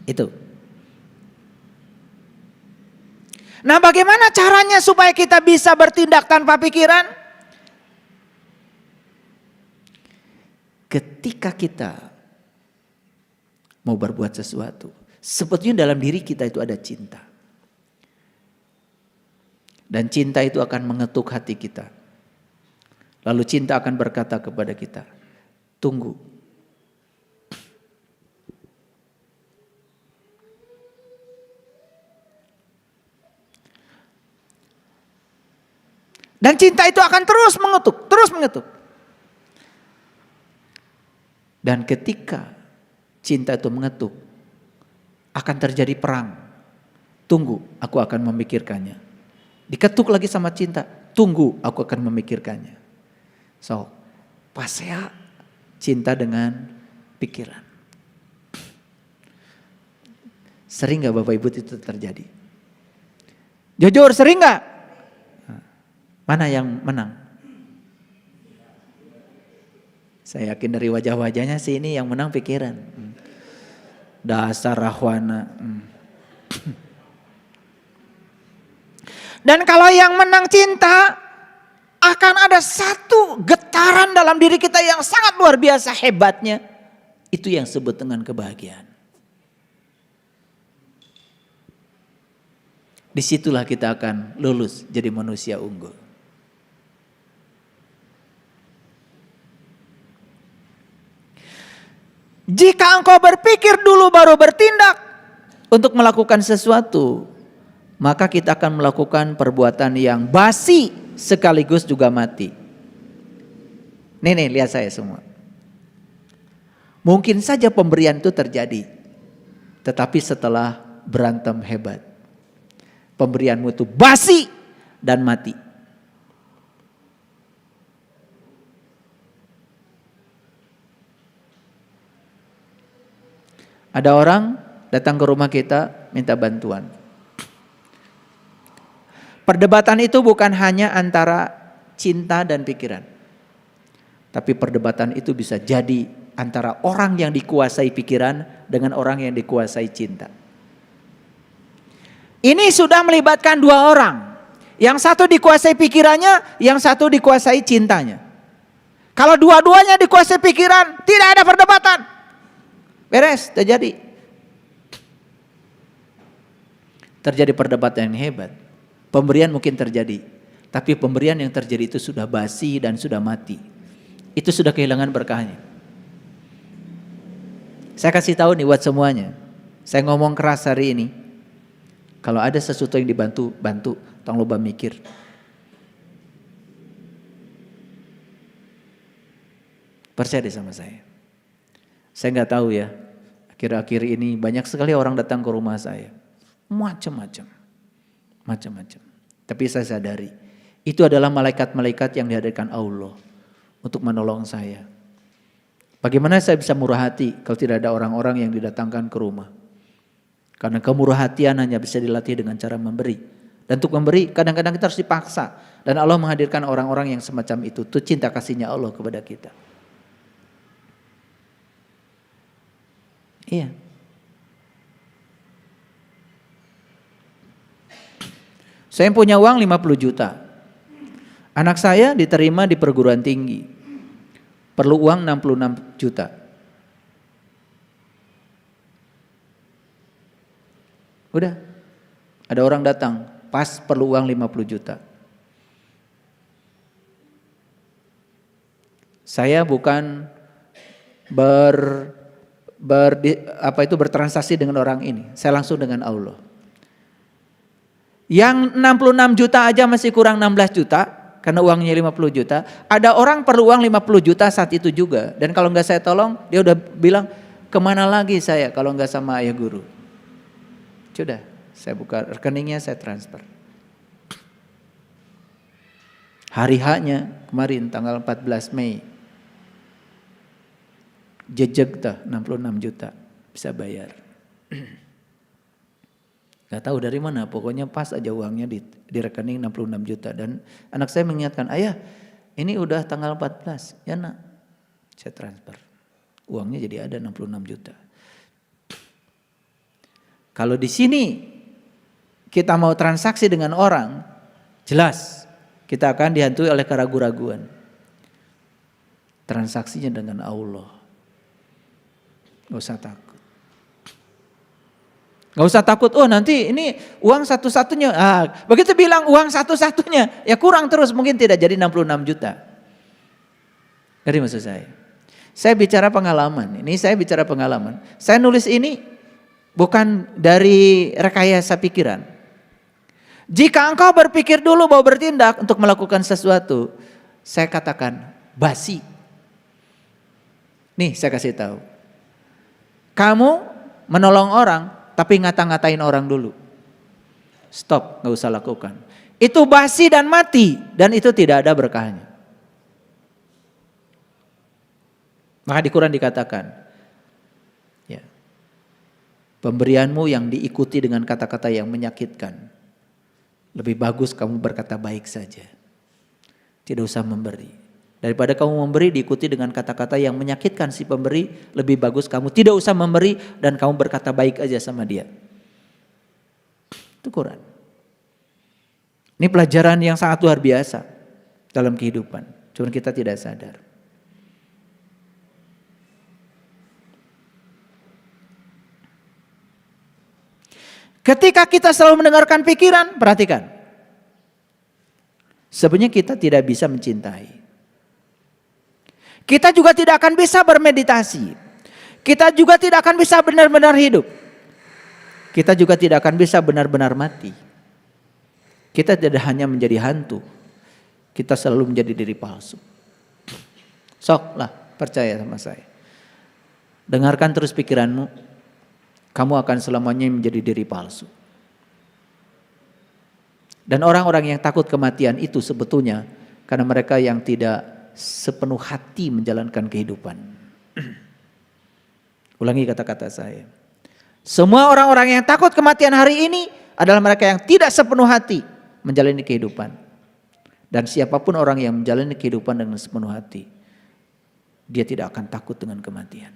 Itu. Nah bagaimana caranya supaya kita bisa bertindak tanpa pikiran? Ketika kita mau berbuat sesuatu, sebetulnya dalam diri kita itu ada cinta. Dan cinta itu akan mengetuk hati kita. Lalu cinta akan berkata kepada kita, tunggu. Dan cinta itu akan terus mengetuk, terus mengetuk. Dan ketika cinta itu mengetuk, akan terjadi perang. Tunggu, aku akan memikirkannya. Diketuk lagi sama cinta, tunggu, aku akan memikirkannya. So, pasea cinta dengan pikiran. Sering gak Bapak Ibu itu terjadi? Jujur sering gak? Mana yang menang? Saya yakin dari wajah-wajahnya sih ini yang menang pikiran. Dasar rahwana. Dan kalau yang menang cinta, akan ada satu getaran dalam diri kita yang sangat luar biasa hebatnya. Itu yang disebut dengan kebahagiaan. Disitulah kita akan lulus jadi manusia unggul. Jika engkau berpikir dulu baru bertindak untuk melakukan sesuatu, maka kita akan melakukan perbuatan yang basi sekaligus juga mati. Nih lihat saya semua. Mungkin saja pemberian itu terjadi, tetapi setelah berantem hebat, pemberianmu itu basi dan mati. Ada orang datang ke rumah kita minta bantuan. Perdebatan itu bukan hanya antara cinta dan pikiran. Tapi perdebatan itu bisa jadi antara orang yang dikuasai pikiran dengan orang yang dikuasai cinta. Ini sudah melibatkan dua orang. Yang satu dikuasai pikirannya, yang satu dikuasai cintanya. Kalau dua-duanya dikuasai pikiran, tidak ada perdebatan. Beres, terjadi. Terjadi perdebatan yang hebat. Pemberian mungkin terjadi. Tapi pemberian yang terjadi itu sudah basi dan sudah mati. itu sudah kehilangan berkahnya. Saya kasih tahu nih buat semuanya. Saya ngomong keras hari ini. Kalau ada sesuatu yang dibantu, bantu. Tolong lupa mikir. Percaya deh sama saya. Saya nggak tahu ya. Akhir-akhir ini banyak sekali orang datang ke rumah saya. Macam-macam. Tapi saya sadari. Itu adalah malaikat-malaikat yang dihadirkan Allah. Untuk menolong saya. Bagaimana saya bisa murah hati kalau tidak ada orang-orang yang didatangkan ke rumah. Karena kemurah hatian hanya bisa dilatih dengan cara memberi. Dan untuk memberi kadang-kadang kita harus dipaksa. Dan Allah menghadirkan orang-orang yang semacam itu. Itu cinta kasihnya Allah kepada kita. Iya. Saya punya uang 50 juta. Anak saya diterima di perguruan tinggi. Perlu uang 66 juta. Udah. Ada orang datang, pas perlu uang 50 juta. Saya bukan bertransaksi dengan orang ini. Saya langsung dengan Allah. Yang 66 juta aja masih kurang 16 juta. Karena uangnya 50 juta. Ada orang perlu uang 50 juta saat itu juga. Dan kalau nggak saya tolong, dia udah bilang, kemana lagi saya kalau nggak sama ayah guru. Sudah, saya buka rekeningnya, saya transfer. Hari H-nya kemarin tanggal 14 Mei. Jejeg dah 66 juta bisa bayar. Gak tahu dari mana, pokoknya pas aja uangnya di rekening 66 juta. Dan anak saya mengingatkan, ayah ini udah tanggal 14, ya nak, saya transfer. Uangnya jadi ada 66 juta. Kalau di sini kita mau transaksi dengan orang, jelas kita akan dihantui oleh keraguan-raguan. Transaksinya dengan Allah. Gak usah takut. Gak usah takut, oh nanti ini uang satu-satunya. Begitu bilang uang satu-satunya, ya kurang terus, mungkin tidak jadi 66 juta. Jadi maksud saya. Saya bicara pengalaman, ini saya bicara pengalaman. Saya nulis ini bukan dari rekayasa pikiran. Jika engkau berpikir dulu bahwa bertindak untuk melakukan sesuatu, saya katakan basi. Nih saya kasih tahu. Kamu menolong orang, tapi ngata-ngatain orang dulu. Stop, gak usah lakukan. Itu basi dan mati, dan itu tidak ada berkahnya. Maka di Quran dikatakan, ya, pemberianmu yang diikuti dengan kata-kata yang menyakitkan, lebih bagus kamu berkata baik saja. Tidak usah memberi. Daripada kamu memberi diikuti dengan kata-kata yang menyakitkan si pemberi, lebih bagus kamu tidak usah memberi dan kamu berkata baik aja sama dia. Itu Quran. Ini pelajaran yang sangat luar biasa dalam kehidupan. Cuma kita tidak sadar. Ketika kita selalu mendengarkan pikiran, perhatikan. Sebenarnya kita tidak bisa mencintai. Kita juga tidak akan bisa bermeditasi. Kita juga tidak akan bisa benar-benar hidup. Kita juga tidak akan bisa benar-benar mati. Kita tidak hanya menjadi hantu. Kita selalu menjadi diri palsu. Sok lah, percaya sama saya. Dengarkan terus pikiranmu. Kamu akan selamanya menjadi diri palsu. Dan orang-orang yang takut kematian itu sebetulnya karena mereka yang tidak sepenuh hati menjalankan kehidupan. Ulangi kata-kata saya. Semua orang-orang yang takut kematian hari ini adalah mereka yang tidak sepenuh hati menjalani kehidupan. Dan siapapun orang yang menjalani kehidupan dengan sepenuh hati, dia tidak akan takut dengan kematian.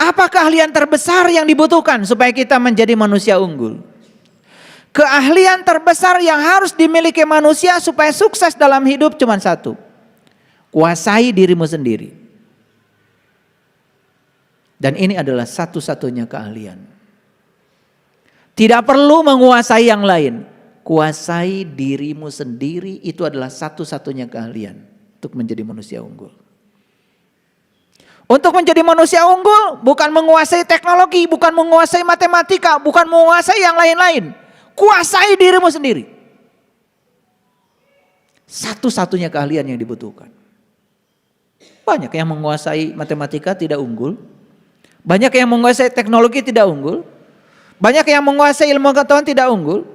Apa keahlian terbesar yang dibutuhkan supaya kita menjadi manusia unggul? Keahlian terbesar yang harus dimiliki manusia supaya sukses dalam hidup cuma satu. Kuasai dirimu sendiri. Dan ini adalah satu-satunya keahlian. Tidak perlu menguasai yang lain. Kuasai dirimu sendiri, itu adalah satu-satunya keahlian untuk menjadi manusia unggul. Untuk menjadi manusia unggul bukan menguasai teknologi, bukan menguasai matematika, bukan menguasai yang lain-lain. Kuasai dirimu sendiri. Satu-satunya keahlian yang dibutuhkan. Banyak yang menguasai matematika tidak unggul. Banyak yang menguasai teknologi tidak unggul. Banyak yang menguasai ilmu pengetahuan tidak unggul.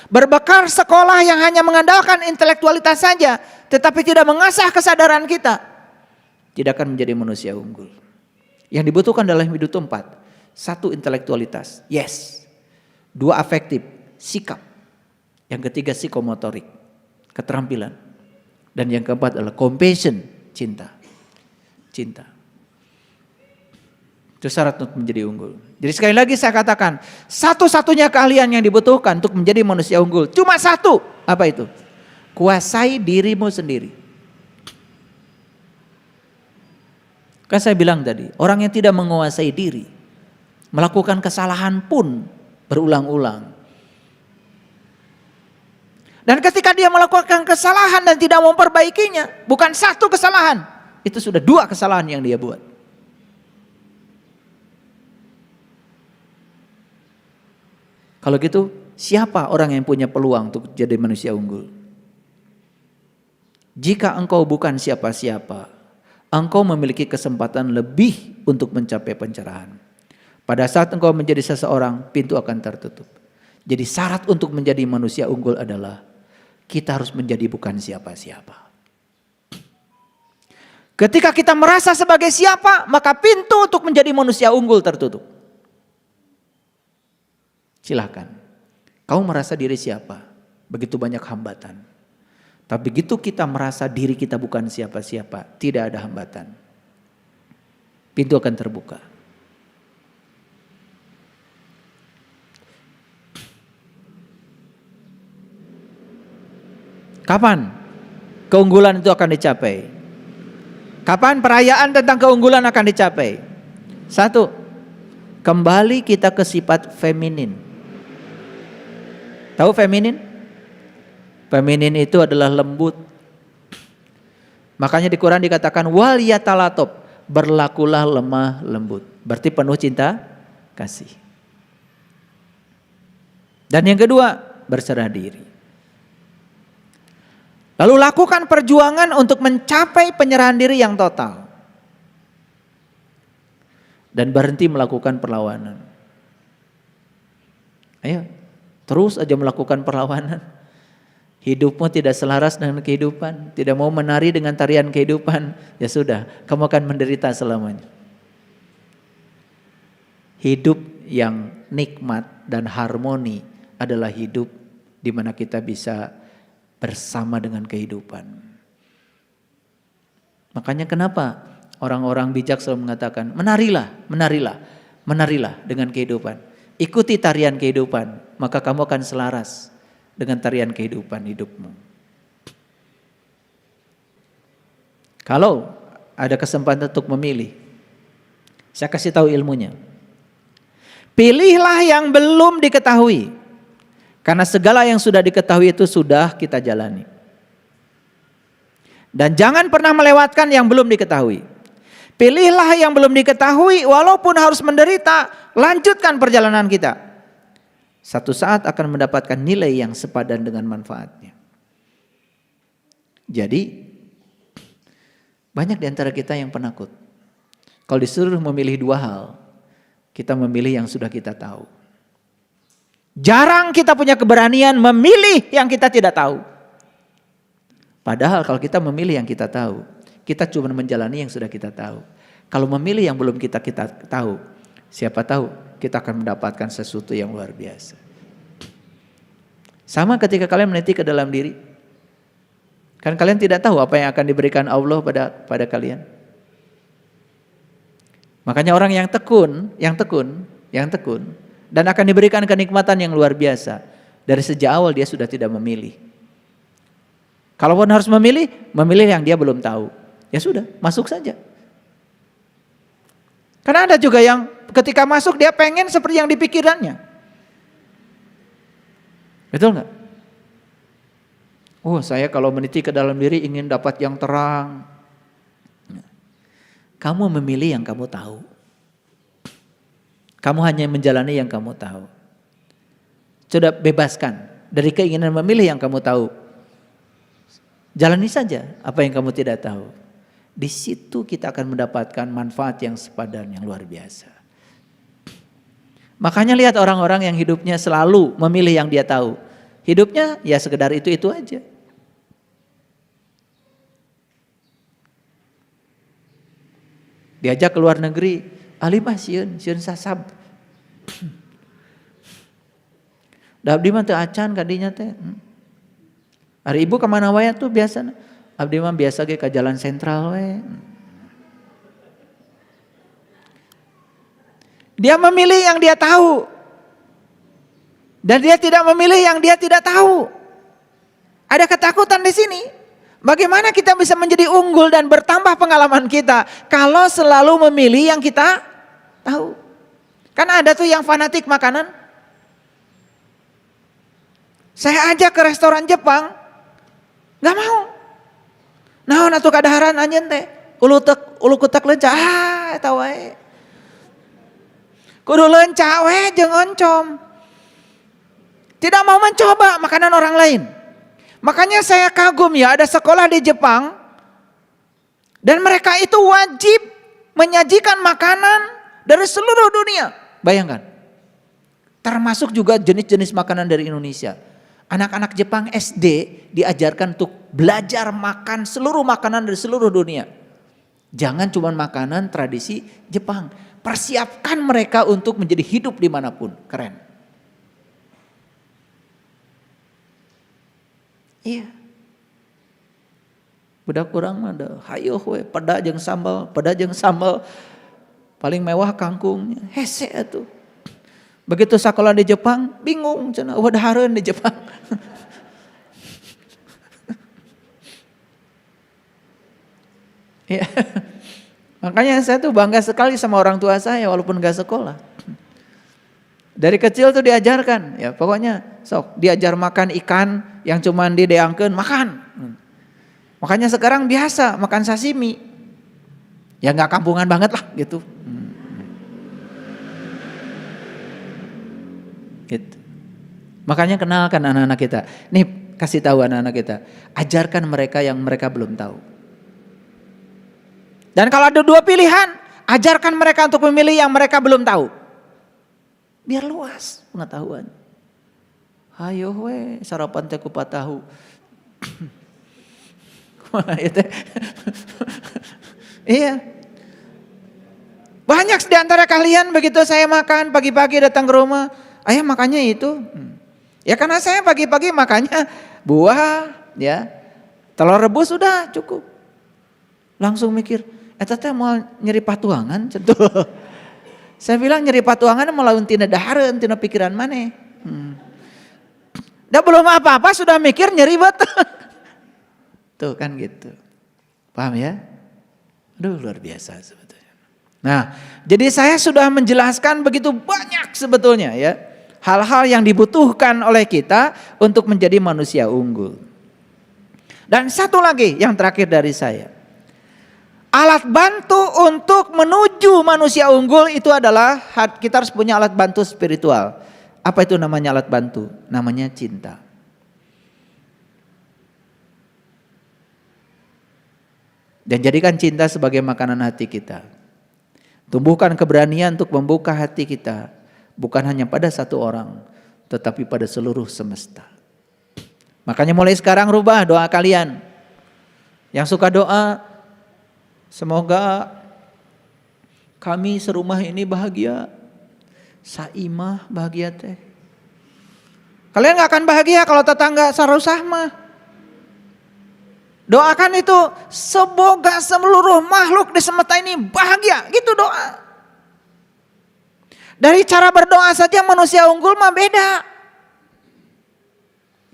Berbekal sekolah yang hanya mengandalkan intelektualitas saja, tetapi tidak mengasah kesadaran kita, tidak akan menjadi manusia unggul. Yang dibutuhkan dalam hidup itu 4. 1, intelektualitas, yes. 2, afektif, sikap. Yang ketiga, psikomotorik, keterampilan. Dan yang keempat adalah compassion, cinta. Itu syarat untuk menjadi unggul. Jadi sekali lagi saya katakan, satu-satunya keahlian yang dibutuhkan untuk menjadi manusia unggul cuma 1. Apa itu? Kuasai dirimu sendiri. Kan saya bilang tadi, orang yang tidak menguasai diri, melakukan kesalahan pun berulang-ulang. Dan ketika dia melakukan kesalahan dan tidak memperbaikinya, bukan 1 kesalahan, itu sudah 2 kesalahan yang dia buat. Kalau gitu, siapa orang yang punya peluang untuk jadi manusia unggul? Jika engkau bukan siapa-siapa, engkau memiliki kesempatan lebih untuk mencapai pencerahan. Pada saat engkau menjadi seseorang, pintu akan tertutup. Jadi syarat untuk menjadi manusia unggul adalah kita harus menjadi bukan siapa-siapa. Ketika kita merasa sebagai siapa, maka pintu untuk menjadi manusia unggul tertutup. Silahkan, kau merasa diri siapa? Begitu banyak hambatan. Tapi begitu kita merasa diri kita bukan siapa-siapa, tidak ada hambatan. Pintu akan terbuka. Kapan keunggulan itu akan dicapai? Kapan perayaan tentang keunggulan akan dicapai? 1, kembali kita ke sifat feminin. Tahu feminin? Feminin itu adalah lembut. Makanya di Quran dikatakan wal yatalatop, berlakulah lemah lembut. Berarti penuh cinta kasih. Dan yang kedua, berserah diri. Lalu lakukan perjuangan untuk mencapai penyerahan diri yang total. Dan berhenti melakukan perlawanan. Ayo, terus aja melakukan perlawanan. Hidupmu tidak selaras dengan kehidupan, tidak mau menari dengan tarian kehidupan, ya sudah, kamu akan menderita selamanya. Hidup yang nikmat dan harmoni adalah hidup di mana kita bisa bersama dengan kehidupan. Makanya kenapa orang-orang bijak selalu mengatakan, menarilah, menarilah, menarilah dengan kehidupan. Ikuti tarian kehidupan, maka kamu akan selaras dengan tarian kehidupan hidupmu. Kalau ada kesempatan untuk memilih, saya kasih tahu ilmunya. Pilihlah yang belum diketahui, karena segala yang sudah diketahui itu sudah kita jalani. Dan jangan pernah melewatkan yang belum diketahui. Pilihlah yang belum diketahui, walaupun harus menderita, lanjutkan perjalanan kita. Satu saat akan mendapatkan nilai yang sepadan dengan manfaatnya. Jadi, banyak di antara kita yang penakut. Kalau disuruh memilih 2 hal, kita memilih yang sudah kita tahu. Jarang kita punya keberanian memilih yang kita tidak tahu. Padahal kalau kita memilih yang kita tahu, kita cuma menjalani yang sudah kita tahu. Kalau memilih yang belum kita tahu, siapa tahu kita akan mendapatkan sesuatu yang luar biasa. Sama ketika kalian meneliti ke dalam diri. Kan kalian tidak tahu apa yang akan diberikan Allah pada kalian. Makanya orang yang tekun dan akan diberikan kenikmatan yang luar biasa. Dari sejak awal dia sudah tidak memilih. Kalaupun harus memilih yang dia belum tahu. Ya sudah, masuk saja. Karena ada juga yang ketika masuk dia pengen seperti yang dipikirannya. Betul nggak? Oh, saya kalau meniti ke dalam diri ingin dapat yang terang. Kamu memilih yang kamu tahu. Kamu hanya menjalani yang kamu tahu. Sudah bebaskan dari keinginan memilih yang kamu tahu. Jalani saja apa yang kamu tidak tahu. Di situ kita akan mendapatkan manfaat yang sepadan, yang luar biasa. Makanya lihat orang-orang yang hidupnya selalu memilih yang dia tahu. Hidupnya ya sekedar itu-itu aja. Diajak ke luar negeri, alimah sieun sasab. Da abdi mah teu acan kadinya teh. Hari ibu kemana wae tuh biasa? Abdi mah biasa ge ka jalan sentral we. Dia memilih yang dia tahu. Dan dia tidak memilih yang dia tidak tahu. Ada ketakutan di sini. Bagaimana kita bisa menjadi unggul dan bertambah pengalaman kita kalau selalu memilih yang kita tahu? Kan ada tuh yang fanatik makanan. Saya ajak ke restoran Jepang, nggak mau. Naon atuh kadaharan anjeun teh? Ulu kutek leunca, eta wae. Kudu leunca we jeung oncom. Tidak mau mencoba makanan orang lain. Makanya saya kagum ya, ada sekolah di Jepang dan mereka itu wajib menyajikan makanan dari seluruh dunia. Bayangkan. Termasuk juga jenis-jenis makanan dari Indonesia. Anak-anak Jepang SD diajarkan untuk belajar makan seluruh makanan dari seluruh dunia. Jangan cuma makanan tradisi Jepang. Persiapkan mereka untuk menjadi hidup dimanapun. Keren. Iya. Budak kurang mah da hayeuh we peda jeung sambal, paling mewah kangkungnya. Hese atuh. Begitu sakola di Jepang, bingung cenah eueuh dahareun di Jepang. Ya. Makanya saya tuh bangga sekali sama orang tua saya walaupun gak sekolah. Dari kecil tuh diajarkan, ya pokoknya sok diajar makan ikan yang cuman dideangkeun makan. Makanya sekarang biasa makan sashimi. Ya nggak kampungan banget lah gitu. Gitu. Makanya kenalkan anak-anak kita. Nih kasih tahu anak-anak kita, ajarkan mereka yang mereka belum tahu. Dan kalau ada dua pilihan, ajarkan mereka untuk memilih yang mereka belum tahu. Biar luas pengetahuan. Hayo we sarapan teh kupat tahu. Iya. Banyak di antara kalian begitu saya makan pagi-pagi datang ke rumah, ayah makannya itu. Ya karena saya pagi-pagi makannya buah, ya. Telur rebus sudah cukup. Langsung mikir, eta teh mau nyeri patuangan cenah. Saya bilang nyeri patuangan melawan tina dahareun tina pikiran maneh. Dah belum apa-apa sudah mikir nyeri betul. Tuh kan gitu. Paham ya? Aduh luar biasa sebetulnya. Nah, jadi saya sudah menjelaskan begitu banyak sebetulnya ya. Hal-hal yang dibutuhkan oleh kita untuk menjadi manusia unggul. Dan satu lagi yang terakhir dari saya. Alat bantu untuk menuju manusia unggul itu adalah kita harus punya alat bantu spiritual. Apa itu namanya alat bantu? Namanya cinta. Dan jadikan cinta sebagai makanan hati kita. Tumbuhkan keberanian untuk membuka hati kita. Bukan hanya pada satu orang, tetapi pada seluruh semesta. Makanya mulai sekarang rubah doa kalian. Yang suka doa, semoga kami serumah ini bahagia. Saimah bahagia teh. Kalian gak akan bahagia kalau tetangga sarusah mah. Doakan itu semoga seluruh makhluk di semesta ini bahagia. Gitu doa. Dari cara berdoa saja manusia unggul mah beda.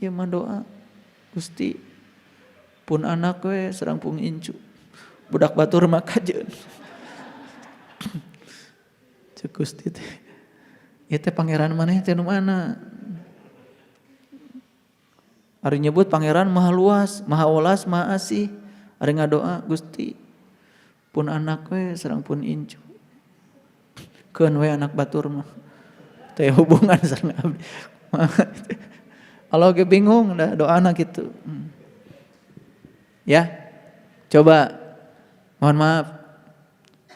Ya mah doa. Gusti pun anak we serang pung incu. Budak batur mah kajeun. Cek Gusti teh. Ieu teh pangeran maneh teh nu mana? Ari nyebut pangeran maha luas, maha welas, maha asih. Ari ngadoa Gusti pun anak we sareng pun incu. Keun we anak batur mah. Teu hubungan sareng abdi. Allah ge bingung dah doana kitu. Ya. Coba mohon maaf.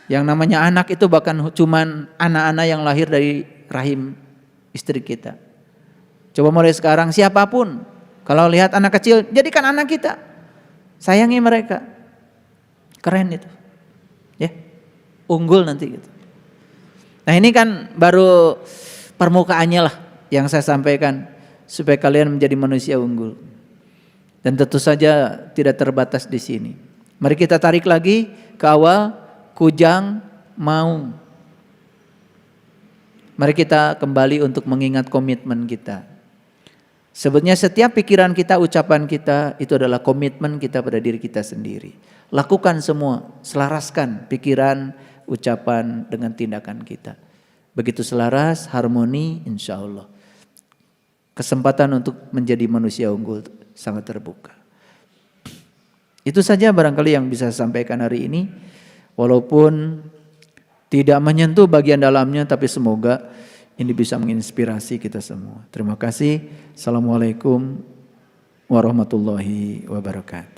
Yang namanya anak itu bahkan cuman anak-anak yang lahir dari rahim istri kita. Coba mulai sekarang siapapun kalau lihat anak kecil jadikan anak kita. Sayangi mereka. Keren itu. Ya. Unggul nanti gitu. Nah, ini kan baru permukaannya lah yang saya sampaikan supaya kalian menjadi manusia unggul. Dan tentu saja tidak terbatas di sini. Mari kita tarik lagi ke awal, kujang maung. Mari kita kembali untuk mengingat komitmen kita. Sebetulnya setiap pikiran kita, ucapan kita itu adalah komitmen kita pada diri kita sendiri. Lakukan semua, selaraskan pikiran, ucapan dengan tindakan kita. Begitu selaras, harmoni, insya Allah. Kesempatan untuk menjadi manusia unggul sangat terbuka. Itu saja barangkali yang bisa saya sampaikan hari ini. Walaupun tidak menyentuh bagian dalamnya, tapi semoga ini bisa menginspirasi kita semua. Terima kasih. Assalamualaikum warahmatullahi wabarakatuh.